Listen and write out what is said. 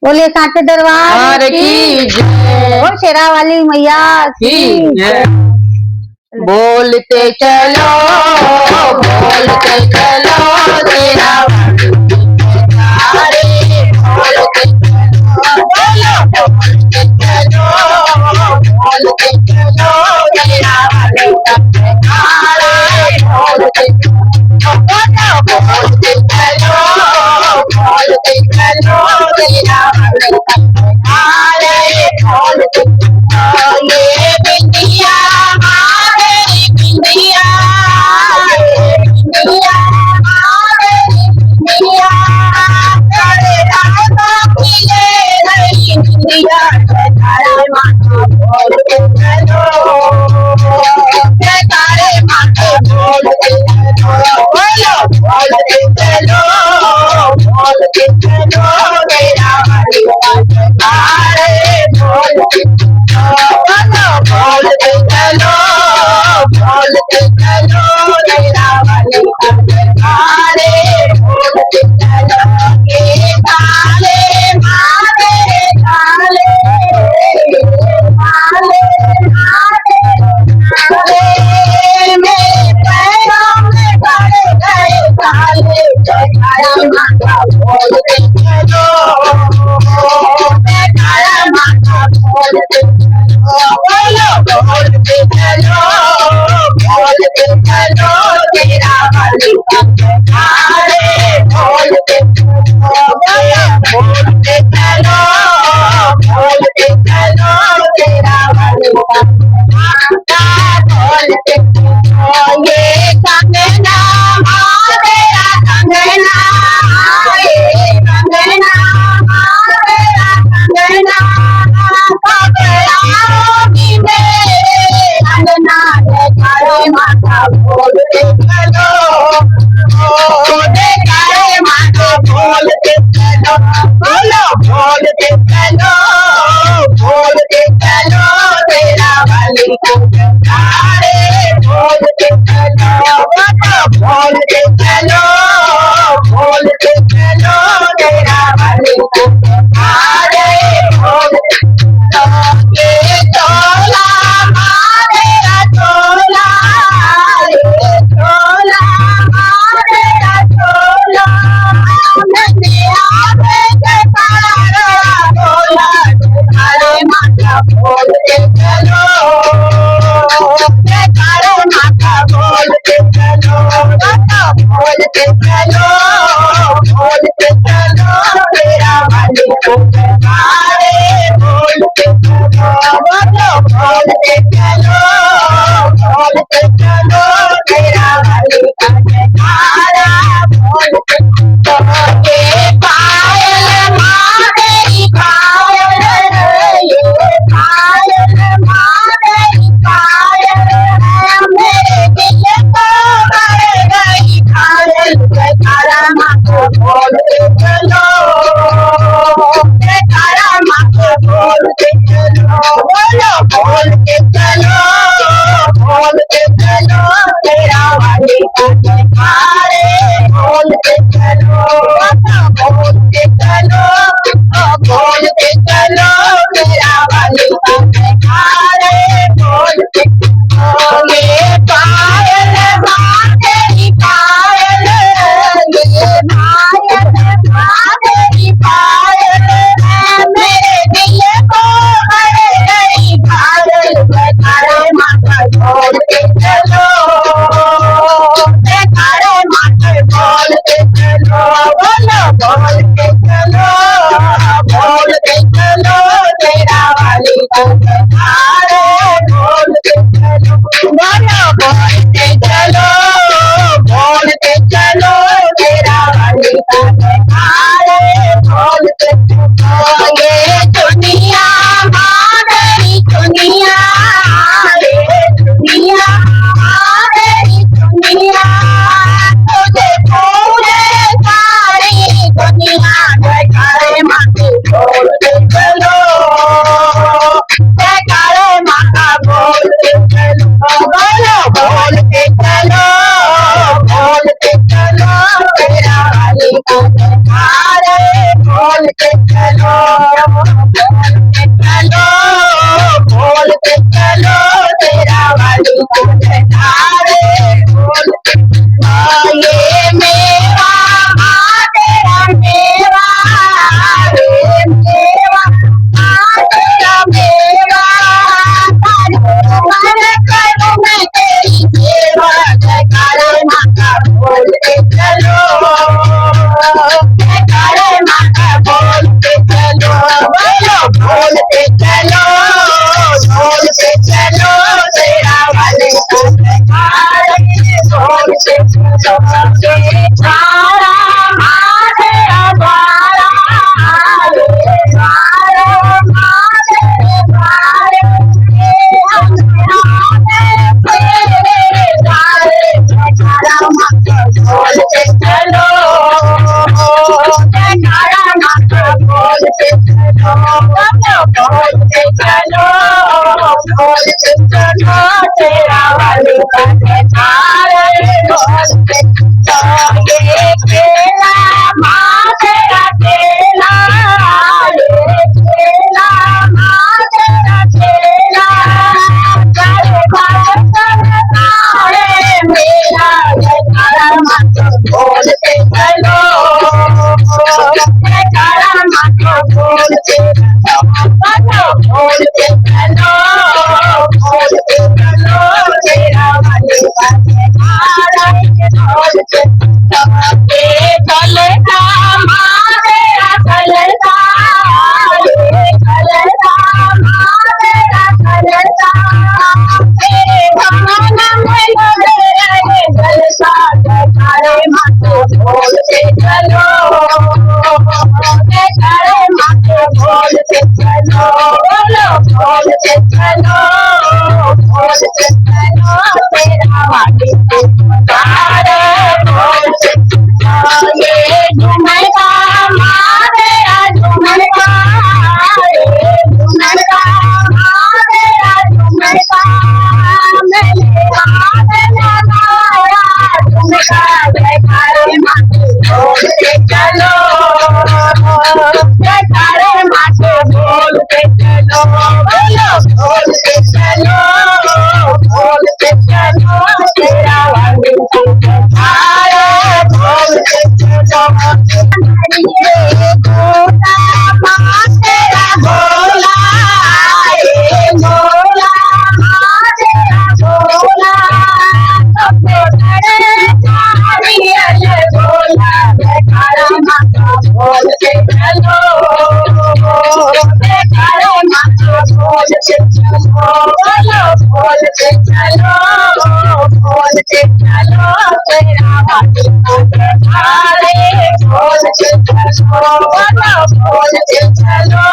बोले सांचे दरबार की जय, ओ शेरा वाली मैया की जय। बोलते चलो बोलते चलो तेरा बोलते चलो बोलते चलो तेरा बोलते चलो तेरा ये बिंदिया बोलते चलो बोलते चलो तेरा वाली तारे बोलते ये मेवा तेरा मेवा रे मेवा तेरा मेवा मन करूं मैं तेरी सेवा जयकारा माता बोलते चलो जयकारा माता बोलते चलो बोलो बोलते चलो तेरा वाले बोलते चलो तारा मातेरा द्वारा तारा मातेरे द्वारे बोलते चलो जयकारा माता बोलते चलो बोलते चलो तेरा वाली तारे बोलते ये केला माँ तेरा केला ये केला माँ तेरा केला चले तारे मेरा जयकारा माता बोलते चलो जयकारा माता बोलते बोलते चलो तेरा वाली तारा बोलते चलता माँ तेरा चलता माँ तेरा चलता तेरे भवन में लगे रहे जलसा जयकारे माते बोलते चलो जयकारे माते बोलते चलो बोलो बोलते चलो तेरा वाली तारे बोलते ये झुमका माँ तेरा झुमका रे झुमका माँ तेरा झुमका मैंने हाथ लगाया झुमका जयकारे माते बोलते चलो जयकारे माते बोलते चलो बोलो बोलते चलो तेरा वाली तारे बोलते चलो गोला माँ तेरा गोला ये गोला माँ तेरा गोला सबसे बड़े नारियल गोला जयकारा माता बोलते चलो जयकारा माता बोलते चलो बोलो बोलते चलो तेरा वाली तारे बोलते चलो बोलते चलो